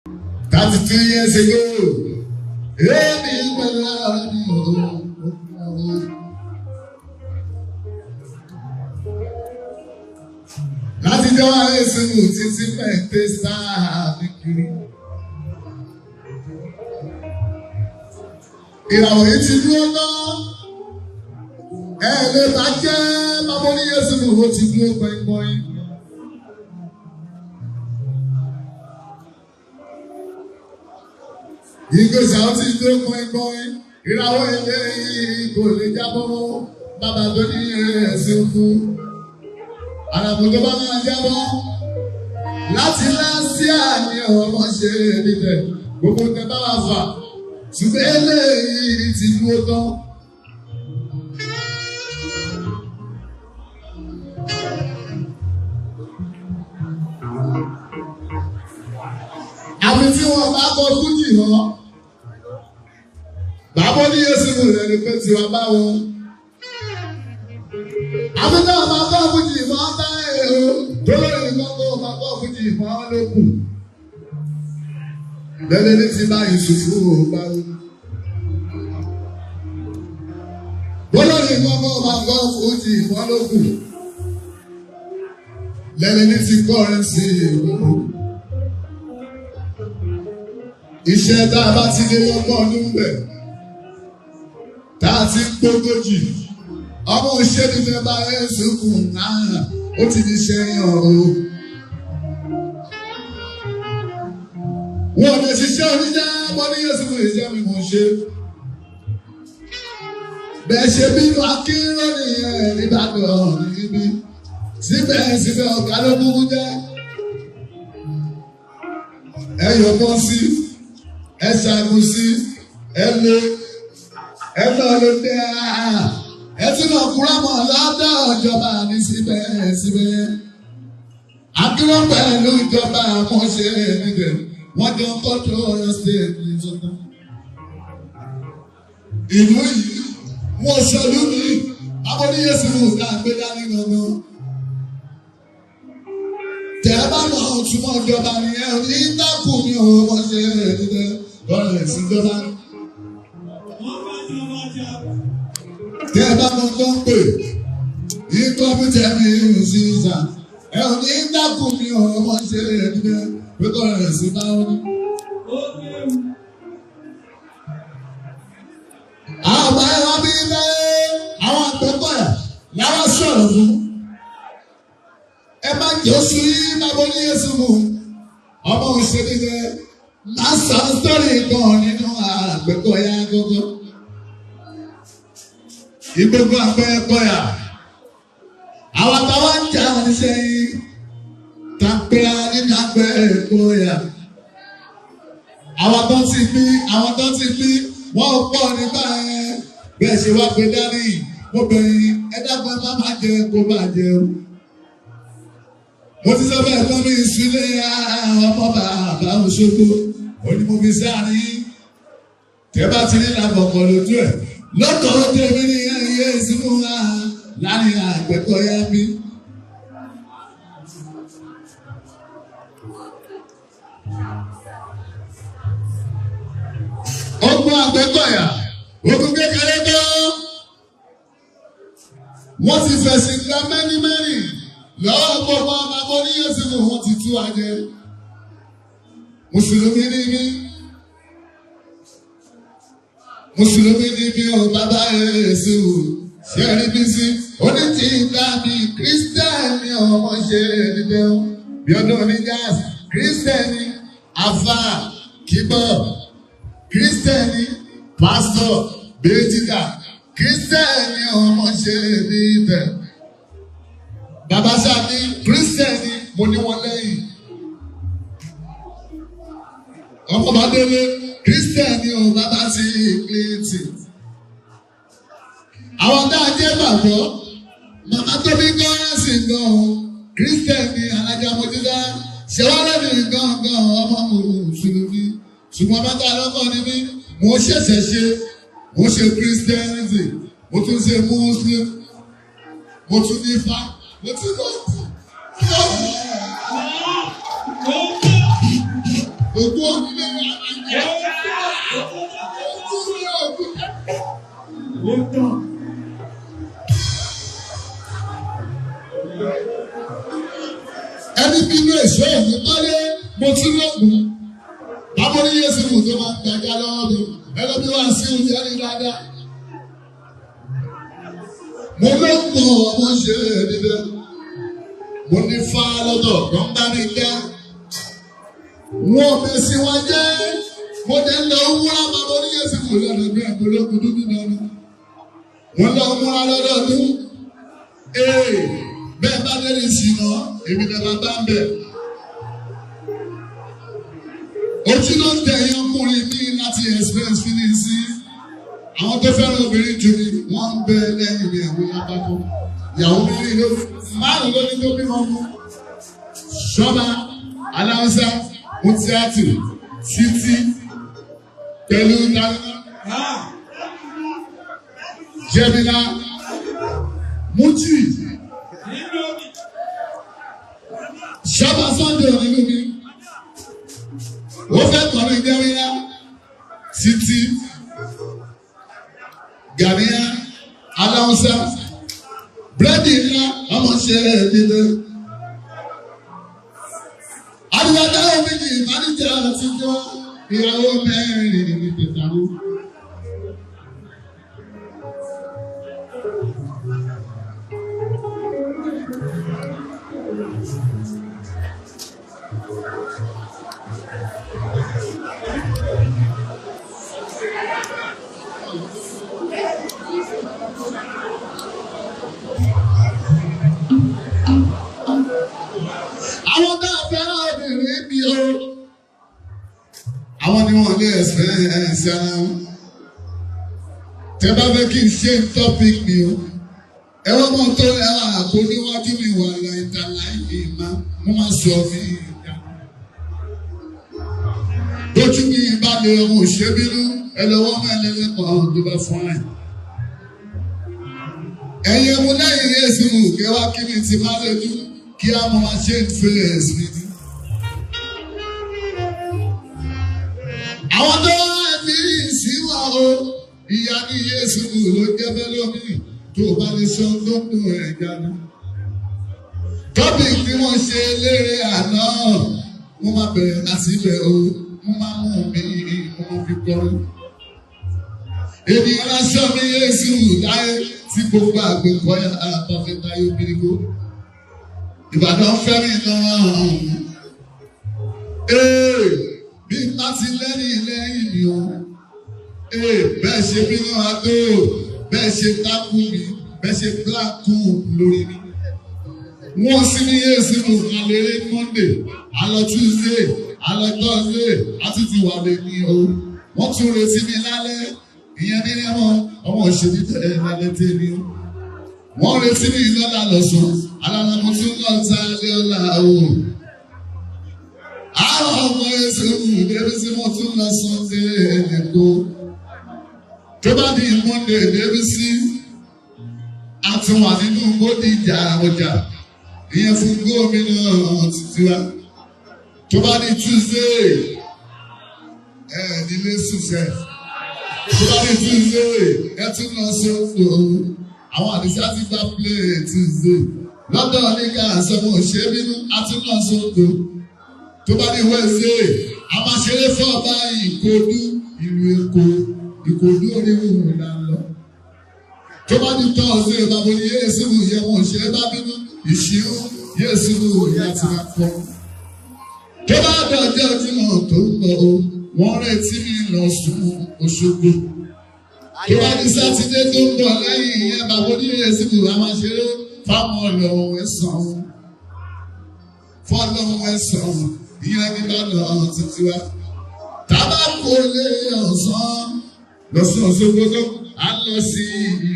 32 years ago, láti jọ àìsàn títí pẹ̀tẹ́ sáà ní kiri. Ìràwọ̀ yìí ti dúró náà. Lè bá jẹ́ bàbá oníyẹ̀sùn ní owó ti dúró gbọ̀ngbọ̀n. Ìgbésẹ̀ àwọn ti dúró gbọ̀ngbọ̀n. Ìràwọ̀ ilé yìí kò lè jábọ́ bàbá tó ní ẹ̀sìn fún. Àràbò tó bá máa jábọ́ láti lásìá ní ọmọ ṣe níbẹ̀. Gbogbo tẹ bá wà fà. Ṣùgbọ́n eléyìí ti dúró tán. Àbí tí wọ́n bá kọ fújì hàn, bàbá oníyẹ̀sùn mú rẹ̀ ní pé tí wọ́n bá wọn. Àbí tí wọ́n bá kọ fújì hàn bá èrò tó lórí kọ́kọ́ bá kọ fújì hàn lókù. Lẹ́lẹ́ ní ti bá ìṣùfú bá wọn. Bọ́lọ́rin kọ́kọ́ bá kọ fújì hàn lókù. Lẹ́lẹ́ ní ti kọrin sí ìlú. Iṣẹ́ tá a bá ti dé lọ́gbọ́n ọdún bẹ̀, tá a ti ń gbógójì, ọmọ òṣèlú fẹ́ bá ẹ̀sùn kùn náà, ó ti di iṣẹ́ yàn o. Wọ́n lè ṣiṣẹ́ oníjà bọ́ ní Yéṣu fún ìṣẹ́ mi mò ń ṣe. Bẹ́ẹ̀ ṣe bínú akínrọ́ nìyẹn nígbàgbọ́ níbí, síbẹ̀síbẹ̀ ọ̀gá ló kúkú jẹ́. Ẹ yọ̀ bọ́ sí. Ẹ ṣàgùsí, ẹ lé, ẹ náà ló dé ẹ tún náà kúrò mọ́ lọ́dọ̀ ìjọba ní síbẹ̀síbẹ̀. Akírọ́ pẹ̀lú ìjọba àmọ́ṣe níbẹ̀, wọ́n jọ ń kọ́tù Ọ̀yọ́ state ní tuntun. Ìlú yìí, wọ́n ṣọlú mi, abọ́díyèsí mú ká gbé dání gangan. Tẹ̀ bá mọ̀ túmọ̀ ìjọba nìyẹn, ní dákù ni wọ́n ṣe níbẹ̀. Lọ́rọ̀ ẹ̀sìn jọba. Tí ẹ bá mọ tó ń pè ní kọ́mpútà mi sí ìsà, ẹ ò ní dákun mi ò wọ́n ṣe ẹ̀dínlẹ̀ pé lọ́rọ̀ ẹ̀sìn bá wọn ní. Àwọn ọba ẹ wá bí bẹ́ẹ̀ àwọn àgbẹ̀kọ̀yà láwọn sọ̀rọ̀ fún. Ẹ má jẹ́ oṣù yìí má bọ́ ní Yéṣu mu, ọmọ òṣèlú bẹ́ẹ̀. Lásà sọ́rí kan nínú Àgbẹ̀kọ̀yà gógó. Ìgbógun Àgbẹ̀kọ̀yà. Àwọn táwọn ń jà wọn níṣẹ́ yìí. Tàpẹ́ra nínú Àgbẹ̀kọ̀yà. Àwọn tó ti bí, wọ́n ò pọ̀ nígbà yẹn. Bẹ́ẹ̀ ṣe wá pé dání, mo bẹ̀rẹ̀ ẹ̀dàgbọ́n má má jẹ kó bàjẹ́ o. Mo ti sọ bẹ́ẹ̀ tó ní ìsúlẹ̀ ọmọ bàbá Òṣogbo. Onímọ̀ fi sáàrí tẹ́ bá ti ní làbọ̀kọ̀ lójú ẹ̀. Lọ́tọ̀ tèmi ní ẹ̀yẹ ìsìnkú wa láàrin Àgbẹ̀kọ̀yà mi. Ọgbọ́n Àgbẹ̀kọ̀yà, ogun kékeré tó. Wọ́n ti fẹ̀sìn gba mẹ́rin. Lọ́wọ́ gbogbo ọmọ abọ́ ní Yéṣu fún wọn ti tú ajẹ́. Mùsùlùmí ni mí. Mùsùlùmí ni mí o bàbá Yéṣu. Ṣé ẹni bí sí? Oníti ìgbà mi kírísítẹ́nì ọmọ ṣe níbẹ̀ o. Bí ọdún oníjàs, kírísítẹ́nì, àfà, kíbọ̀, kírísítẹ́nì, pásítọ̀, bẹ́ẹ̀tìkà, kírísítẹ́nì ọmọ ṣe níbẹ̀. Bàbá Sàmí, kírísítẹ́nì, mo ní wọn lẹ́yìn. Ọmọ Bàdélé, kírísítẹ́nì o bàbá sí Kílítì. Àwọn tá a jẹ́ gbàgbọ́, màmá tó bí gọ́ọ̀rẹ́sì gan-an, kírísítẹ́nì alájà Mọ́jídá, ṣèwádẹ́bì gan-an ọmọ Mùsùlùmí. Ṣùgbọ́n bàtà lọ́kọ̀ ni mí, mo ṣẹ̀ṣẹ̀ ṣe, mo ṣe kírísítẹ́nì, mo tún ṣe Mùsùlùmí, mo tún ní Ifá. Ògo onílé wa máa jẹ́. Ẹni bínú èso òní kọ́lé mo ti lọ́gùn. Báwo ni Yéésù kù tó máa ń gbàgbá lọ́wọ́ mi? Ẹlẹ́bí wá sí oúnjẹ ní dáadáa. Mo lọ́gbọ̀n ọmọ ṣe níbẹ̀. Mo ní fá lọ́dọ̀ kan bá mi dá. Wọ́n fẹ́ sí wọn jẹ́. Mo jẹ́ lọ wúrà bàbá ní Yéésù kù lọ́dọ̀ bí àpolókùn dúdú náà. Mo lọ múra lọ́dọọdún. Bẹ́ẹ̀ bá dé ní ìsìnà, èmi náà bá ń bẹ̀. Ojú ló ń tẹ̀yìn ọkùnrin mi láti express feeling sí. Àwọn tó fẹ́ràn obìnrin jù mí, wọ́n ń bẹ lẹ́yìn mi àwọn lápapọ̀. Ìyàwó mi rí ló márùn ló ní tó bímọ fún. Ṣọ́ba, Aláùsá, Mutiatu, Títí, pẹ̀lú Dáná, Jẹ́mílá, Mújì. Ṣọ́ba Sunday nínú mi. Ó fẹ́ kọrin Jẹ́mílá, Títí, Gàníyà, Aláùsá, búrẹ́dì ńlá, ọmọ ṣe é dídé. Adúlọ́dá méjì ìbánijẹ́ àtijọ́ ìyàwó mẹ́rin ní pẹ̀tàwó. Àwọn tá a fẹ́ràn obìnrin bí o. Àwọn ni wọ́n lé experience ara wọn. Tẹ́ bá fẹ́ kí n ṣe topic mi o. Ẹ wọ́n mọ̀ tó ẹwà àpò níwájú mi wà láìta láìpẹ́ ìmá. Mo máa sọ mí ìyá. Lójú mi bá lè ọmọ òṣèbínú. Ẹ lọ́wọ́ mẹ́lẹ́lẹ́kọ̀ọ́ tó bá fún ẹ̀. Ẹ̀yin mo lẹ́yìn Yéésù kẹwàá kí mi ti máa lójú. Kí a mọ̀ máa ṣe face mi ní. Àwọn tó wá ní ìsíwá o, ìyá ní Yéésù ló jẹ́ bẹ́ẹ̀ lómi tó bá lè sọ lóńdó ẹ̀já ní. Tọ́bì tí wọ́n ṣe lérè àná, mo máa bẹ̀rẹ̀ láti ibẹ̀ o, mo máa mú mi, mo máa fi kọrin. Ènìyàn aṣọ mi Yéésù láyé tí gbogbo àgbẹ̀kọ́ yà á bá fẹ́ táyé obìnrin kó. Ìbàdàn fẹ́ mi náà. Bí láti lẹ́yìn mi o. Bẹ́ẹ̀ ṣe bí náà tó. Bẹ́ẹ̀ ṣe tákù mi. Bẹ́ẹ̀ ṣe bíláàkù lórí mi. Wọ́n sì ní Yéésù mú àlèrè Monday, àlọ́ Tuesday, àlọ́ Thursday, àti ti wà lè ní o. Wọ́n tún retí mi lálẹ́. Ìyẹn ní ẹ̀wọ̀n ọmọ òṣèlú tẹ̀lé lálẹ́ tẹ̀lé o. Wọ́n retí mi lọ́la lọ́sàn-án. Alala mo tún lọ ta ilé ọ̀la o. Àwọn ọmọ Yéésù débi tí mo tún lọ Sunday ẹ̀kọ́. Tó bá di Monday débi sí àtúnwà nínú Bódìjà ọjà. Ìyẹn fún gómìnà títí wa. Tó bá di Tuesday nílé Sùsẹ̀. Tó bá di Tuesday tún lọ sọ́dọ̀. Àwọn àdìsá ti gba play Tuesday. Lọ́dọ̀ nígbà sọmọ òṣèbínú àtúnlọ̀ sódò. Tó bá ní Wednesday, a máa ṣeré fún ọba Ìkòdú ìlú Èkó. Ìkòdú oníwùú là ń lọ. Tó bá ní Thursday, bàbá ní Yéésù yẹ wọn ṣeré bá bínú. Ìṣirò Yéésù yẹ ti máa kọ́. Tó bá dọ̀jọ́ Jímọ̀ tó ń bọ̀ o, wọ́n retí mi lọ sùn Òṣogbo. Tó bá ní Sátidé tó ń bọ̀ lẹ́yìn ìyẹn bàbá ní Yéésù a máa ṣeré. Fáwọn ọlọ́run ẹ̀sán fọlọ́run ẹ̀sán ìyẹn ní lọ́nà títí wa. Tábà kò lè ọ̀sán lọ́sàn Òṣogbo á lọ sí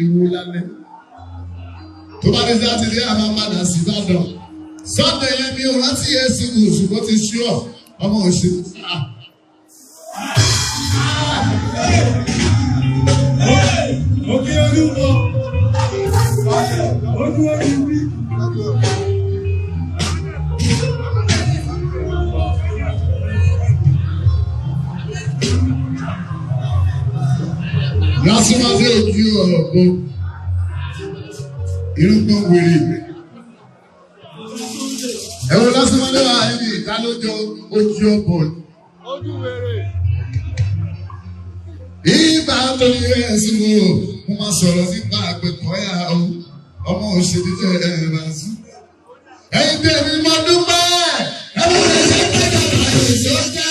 Ìwó lálẹ́. Tó bá dé Sátidé a máa padà sí Ìbàdàn. Sunday yẹn mi ò rántí Yéésù ṣùgbọ́n ti ṣúọ̀ ọmọ òṣèlú. Òkè olúmọ. Ojú orí wí. Lásìmọ́dé ojú ọ̀gbọ́n irúgbọ́n wèrè. Ẹ̀wọ̀n lásìmọ́dé wà ní ìdálójọ ojú ọ̀gbọ́n. Ojú wèrè. Ìgbà tó ní ẹ̀sìn wo, mo máa sọ̀rọ̀ nípa àgbẹ̀kọ̀ọ́yà ọmọ òṣèlú tẹ̀ ẹ̀ máa sùn. Ẹ̀yin tèmi mo dúpẹ́, ẹ̀wọ̀n lè ṣe pé kàkà ìṣọ́jà.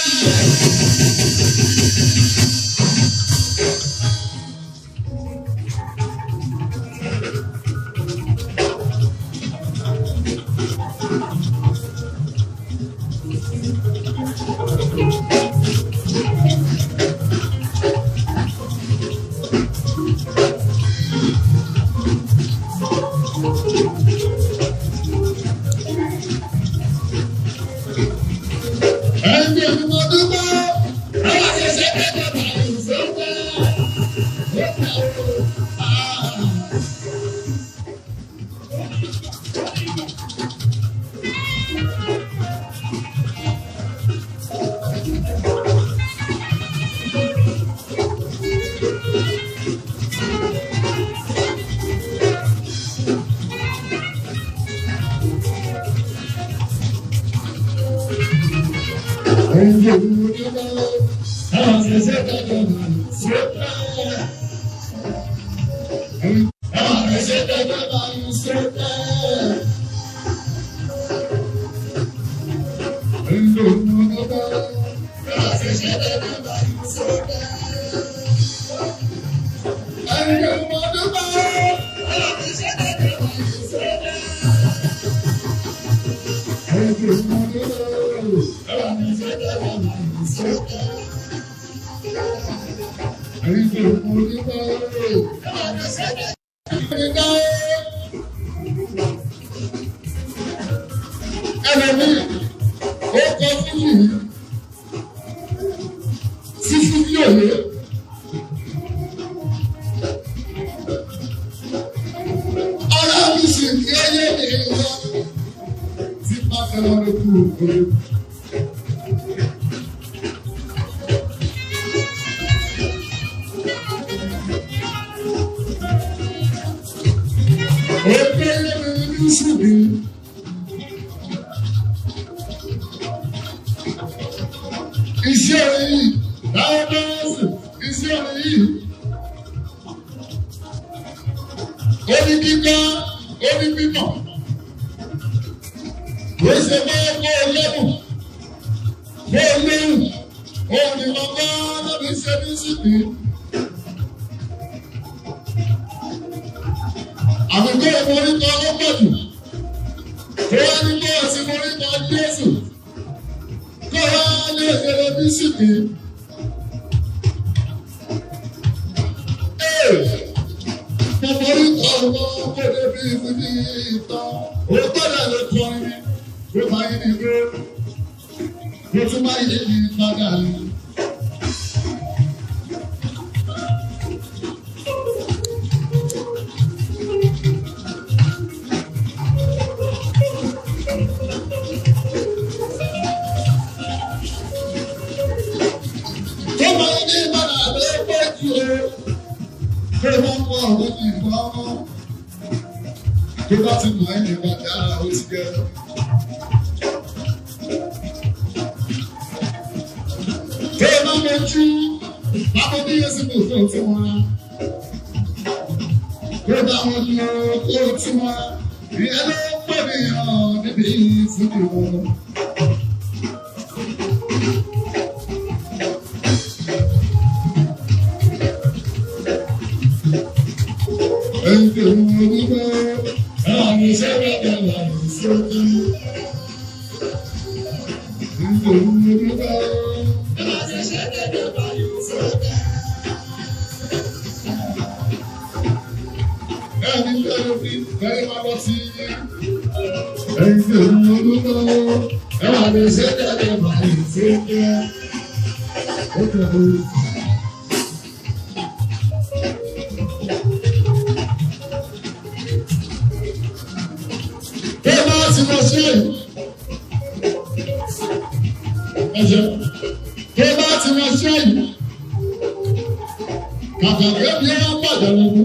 kàkà kébí ẹ pàdé wọn mú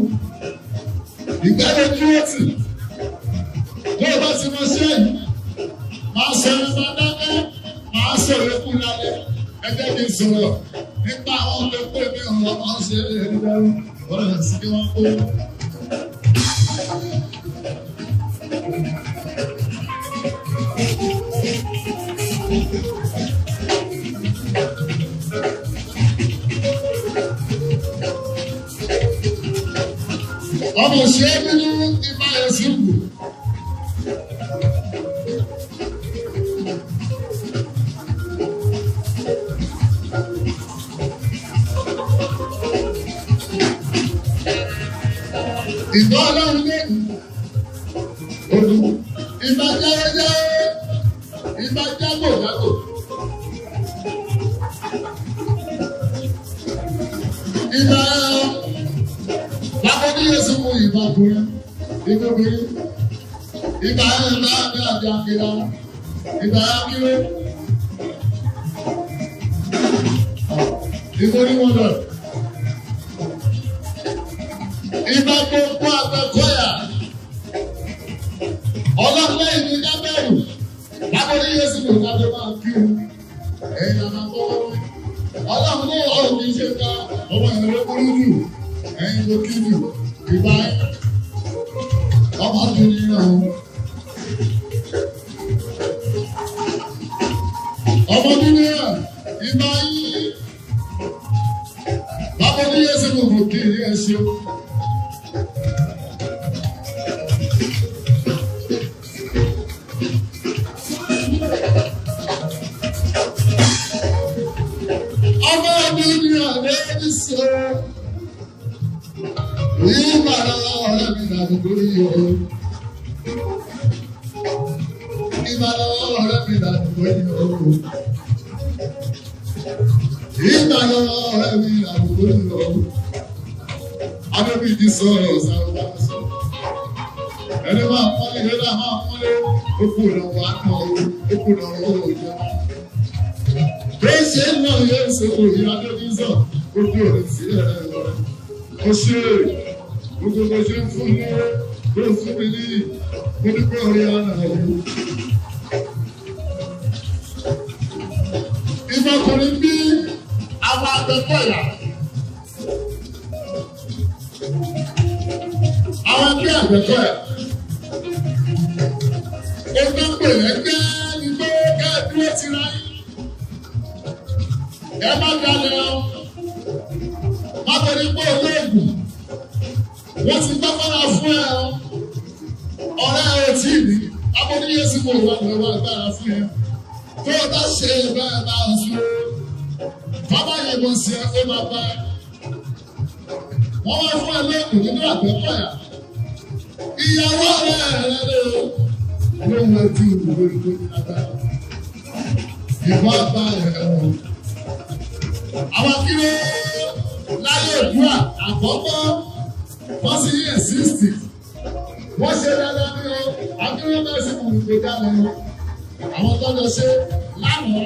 ìgbẹ́lẹ̀ kírẹ́tì tó o bá ti mọ sí ẹ̀yìn máa sọ ẹni máa dákẹ́ máa sọ̀rọ̀ ẹkú lálẹ́ ẹgbẹ́ kí n sọ̀rọ̀ nípa àwọn tó pè mí ọ̀rọ̀ máa ń ṣe ẹni dẹ́rù ọ̀rọ̀ sí kí wọ́n kó. Ọmọ ṣe é nínú ìfà ẹ̀sìn kù. Ìgbà ọlọ́run lẹ́nu, odò, ìgbà jẹ́rẹ́jẹ́rẹ́, ìgbà jágòjágò. Ìgbà lábọ́ ní Yéṣu mú ìgbà kúrẹ́, ìgbà kúrẹ́, ìgbà ẹ̀rọ àbí àbí àkìlá, ìgbà àkìlẹ̀, ìgbà oníwọ̀n ìgbà gbogbo àgbẹ̀kọ́yà ọlọ́pàá ìlú dábẹ́rù lábọ́dé Yéṣu kò dábẹ́ máa kí o ẹ̀yìn àmàkọ́ ọlọ́run ní ọ̀rọ̀ kì í ṣe ká ọmọ ìlú burú jù ẹ̀yìn tó kí jù ìgbà ọmọ tó ní náà ọmọ tó ní náà ìgbà yìí lábọ́dé Yéṣu kò mọ̀ kí ní ẹ̀ṣẹ̀ ẹni máa pọ́nlé ẹni máa pọ́nlé okú ìrànwọ́ àná okú ìrànwọ́ òjò bí ṣe ń lọ yóò ṣe òye adébísọ̀ okú òrè sí ẹ̀rẹ́ rẹ̀ ó ṣe gbogbo bó ṣe ń fún ní ló ń fún mi ní mo ní pé orí ara rẹ̀ ìmọ̀kùnrin bí àwọn àgbẹ̀kọ̀yà àwọn ẹgbẹ́ àgbẹ̀kọ̀yà ẹgbẹ́ pèlè ẹgbẹ́ nígbà kẹ́ẹ̀dúró ti ra yín ẹ má dalẹ̀ ọ má torí pé olóògùn wọ́n ti gbọ́kànlá fún ẹ ọ ọ̀rẹ́ ẹ ò tí ì ní abọ́dé Yéṣu kò wà lọ́wọ́ agbára fún ẹ tó o bá ṣe bẹ́ẹ̀ bá ń sún bàbá yìnbọn sí ẹ ó máa bá ẹ wọ́n wá fún ẹ lóògùn nínú àgbẹ̀kọ̀yà ìyàwó rẹ̀ rẹ̀ lé o lóhun ẹtí ìwé ìwé agbára ìwọ bá ẹ̀ wọ̀. Àwọn akíní láyé ìdúrà àkọ́kọ́ wọ́n sì yé 60 wọ́n ṣe dáadáa ní o akíní bẹ́ẹ̀ sì kù ìgbé dáná o àwọn tó lọ ṣe lánàá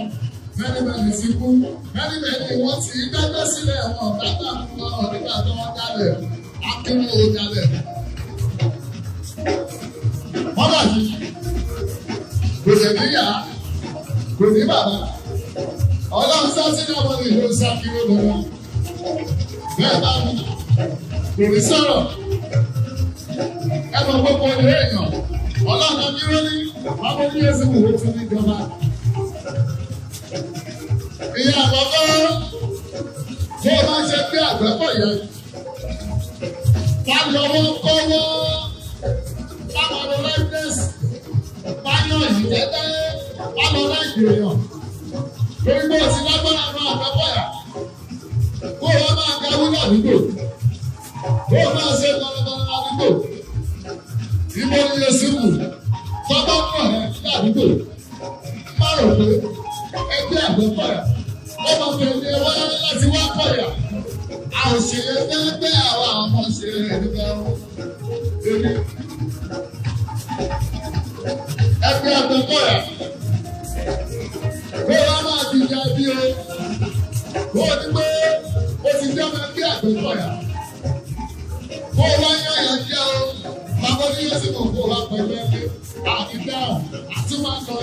mẹ́rin sí kú mẹ́rin wọ́n ti dájọ́ sílẹ̀ wọn bàbá fún ọ nígbà tó wọ́n dálẹ̀ akíní ò dálẹ̀. Wọ́n bá jí kò sì níyà kò ní bàbá ọlọ́run sá sínú ọmọ ní ìlú sákìrò lọ́wọ́ bẹ́ẹ̀ bá mi kò ní sọ̀rọ̀ ẹ mọ gbogbo ilé èèyàn ọlọ́run dúró ní ọmọ ní Yéṣu kò tún ní ìjọba. Ìyá àkọ́kọ́ tó o máa ṣe pé àgbẹ̀kọ̀yà ká lọ́wọ́ kọ́wọ́ báwọn ọmọ lẹ́gbẹ̀ẹ́sì báyọ̀ ìjẹ́tẹ́ báwọn lẹ́gbẹ̀ẹ́ èèyàn lórí bó ti lágbára àwọn àgbẹ̀kọ̀yà kó o máa kawú ládùúgbò kó o máa ṣe gbọ̀ngbọ̀n ládùúgbò ìbò ní Yéṣu kù tọ́gbọ́n pọ̀ ládùúgbò má rò pé ẹgbẹ́ àgbẹ̀kọ̀yà ó máa tẹ̀lé wáyé láti wá kọ̀yà àṣeyẹ pẹ́ẹ́pẹ́ àwọn ọmọ ṣe nígbà èmi ẹgbẹ́ àgbẹ̀kọ̀yà kó o máa dìjà bí o kó o ní pé o ti jẹ́ ọmọ ẹgbẹ́ àgbẹ̀kọ̀yà. Àgbẹ̀kọ̀yà. Kó wá yán yàn jẹ́ o, bàbá oníyẹ sí mọ̀ kó wá pẹ̀lú ẹgbẹ́. Àdìdáhùn, àti máa lọ,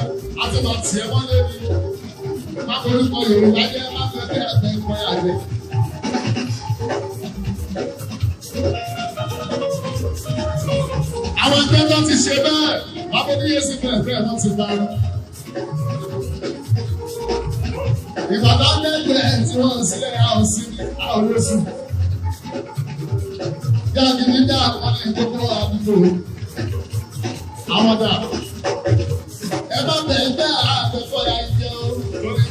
àti máa tiẹ̀ mọ́lé ni. Má orúkọ Yorùbá jẹ́ má fẹ́ bí Àgbẹ̀kọ̀yà jẹ́. Àwọn ẹgbẹ́ tó ti ṣe bẹ́ẹ̀, bàbá oníyẹ sí bẹ́ẹ̀ wọ́n ti bá wọn. Ìbàdàn lẹ́gbẹ̀ẹ́ tí wọ́n sílẹ̀ àwọn sí àwọn olóṣù. Yáàbí ní dá àwọn ìgbókò àdúgbò. Àwọn dà. Ẹ bá bẹ̀ẹ́ bẹ́ẹ̀ Àgbẹ̀kọ̀yà jẹ́ lórí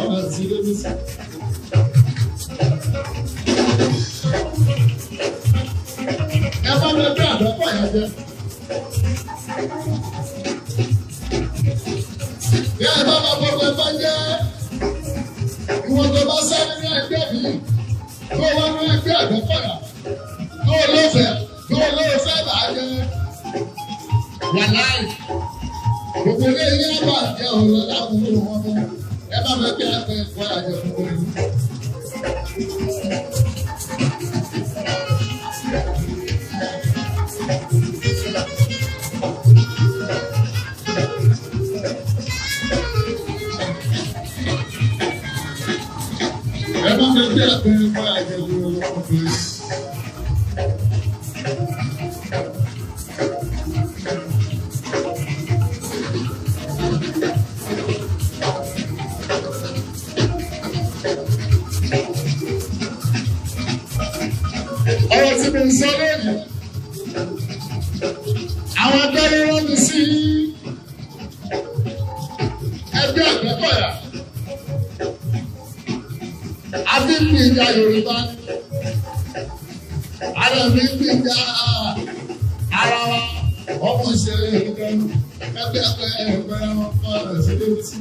ọmọ tí lórí sí. Ẹ bá bẹ̀ẹ́ bẹ́ẹ̀ Àgbẹ̀kọ̀yà jẹ́. Bí ẹ bá máa gbogbo ẹgbẹ́ jẹ́, ìwọ̀n tó bá sáré ní ẹgbẹ́ mi, tó wá ní ẹgbẹ́ Àgbẹ̀kọ̀yà, tó olóòfẹ́ bá jẹ́ wà láì. Gbogbo ilé ilé ẹ̀bà jẹ́ ọ̀rọ̀ láwùjọ wọn mọ́. Ẹ bá fẹ́ bí Àgbẹ̀kọ̀yà jẹ́ gbogbo ìlú. Ẹ bá fẹ́ bí Àgbẹ̀kọ̀yà jẹ́ gbogbo ìlú. Ọ̀rọ̀ tí mo ń sọ lónìí, àwọn ẹgbẹ́ rán mi sí ẹgbẹ́ Àgbẹ̀kọ̀yà. Adébí ìjà Yorùbá, ara mi ń bí ìjà ara wa, ọmọ ìṣẹ̀lẹ̀ Yorùbá, ẹgbẹ́ Àgbẹ̀kọ̀yà wọn kọ́ ọ̀rọ̀ sí lórí sí.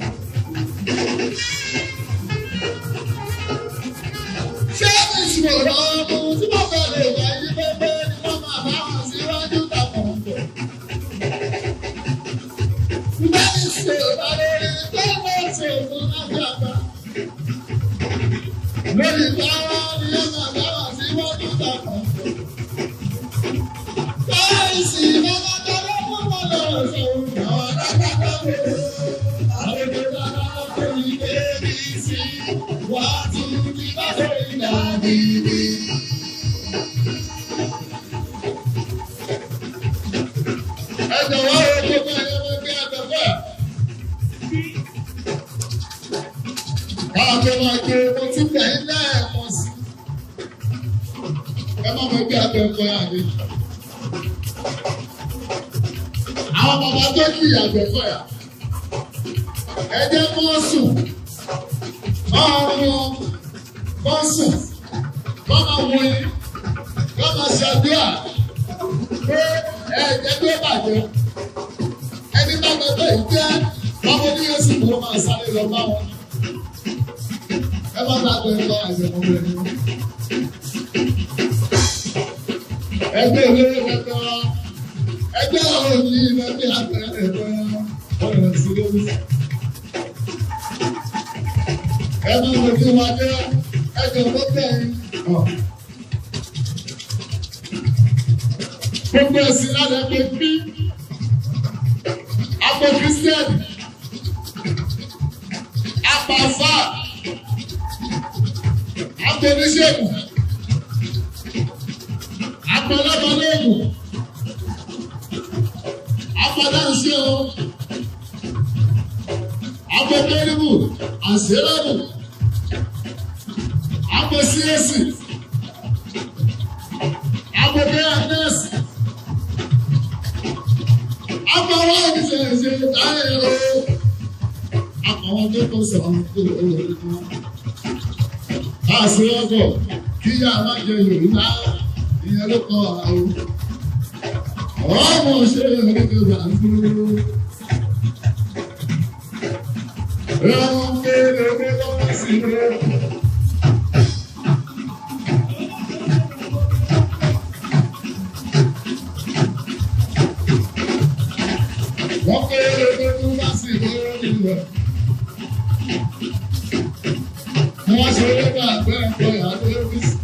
Ṣé ìṣòro ọmọ tí wọ́n fẹ́ lè wá yí pépé ni wọ́n máa bá wọn síwájú tàbọn bọ̀? Ṣé ìṣòro lórí pé wọ́n ṣe òun lábẹ́ àgbà? Lórí báwa ni wọ́n máa bá wọn síwájú tàbọn bọ̀. Káyìsì ìmọ̀lá tọ́lá fún wọn lọ sọ̀rọ̀ àwọn alágbàgbà wò. Àwọn ènìyàn náà kò ní bẹ́ẹ̀ sí wá tún ní bá fẹ́ ìdàgbé. Mo tún bẹ̀ ilé ẹ̀kọ́ sí. Ẹ má mọ bí Àgbẹ̀kọ̀yà ni. Àwọn bàbá tó kí Àgbẹ̀kọ̀yà. Ẹ jẹ́ kó sùn. Ọ̀run kó sùn. Kó máa wọlé. Kó máa ṣàdúrà. Pé ẹ̀jẹ̀ tó bàjẹ́. Ẹni bá gbẹgbẹ́ ìjẹ́. Ọmọ ní Yéṣu ló máa sáré lọ bá wọn. Ẹ má bá Àgbẹ̀kọ̀yà jẹ ọmọ rẹ ni. Ẹgbẹ́ ìwé ẹgbẹ́ wa. Ẹgbẹ́ ọ̀rọ̀ ní ẹgbẹ́ Àgbẹ̀kọ̀yà ọ̀rọ̀ sí lórí. Ẹ má lọ bí wọn jẹ́ ẹgbẹ́ ọ̀gbọ́n gbogbo ẹ̀sìn láti ẹgbẹ́ bí àpò Kírísítẹ́nì, àpàfà, àpò oníṣègùn, àpò ọlọ́mọlẹ́gùn, àpò dáńsẹ́ o, àpò kẹ́rìbù, àṣẹ́rẹ́bù, àpò síẹ́sì, àpò bẹ́ẹ̀nẹ́sì. Àpàwọn ìṣẹ̀ṣẹ̀ ìdáyẹ̀ o. Àpàwọn tó kọ́ sọ̀rọ̀ tó lórí kan. Àṣẹ ọkọ̀ kíyà má jẹ Yorùbá ìyẹn ló kọ́ àwọn. Ọmọ ṣe ìrìnkè gbàgbó. Ẹ̀wọ̀n kéde pé lọ́wọ́ sí rẹ̀. Wọ́n kéré pé tó bá sì lórí rẹ̀. wọ́n ṣe é gbàgbé ẹ̀kọ́ ìyàwó ẹ̀fíìsì.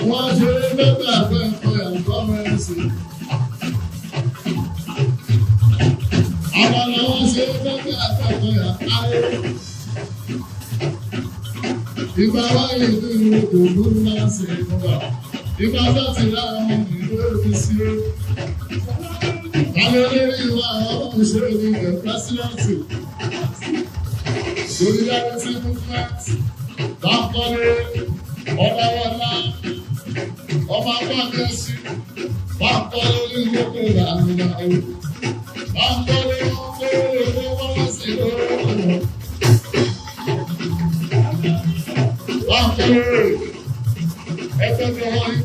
Wọ́n ṣe é gbàgbé ẹ̀kọ́ ìyàwó ẹ̀fíìsì. Àwọn làwọn ṣe é gbàgbé ẹ̀kọ́ ìyàwó ẹ̀fíìsì. Ìgbà wáyé nínú òòlù náà ṣe é gbọ́dọ̀. Ìgbà tó ti lára wọn nínú ẹ̀fíìsì. Àwọn eléré ìwà àwọn òṣèré ní ìgbẹ́ pẹ́sidẹ́ntì. Solidarity movement, Bankole, Ọ̀dàwọ̀lá, ọmọ Abájẹ́sí, Bankole ní gbogbo ìlànà ìlú. Bankole ń kó owó wọ́n sí lọ́wọ́. Bankole, ẹgbẹ́ tó wọ́n ń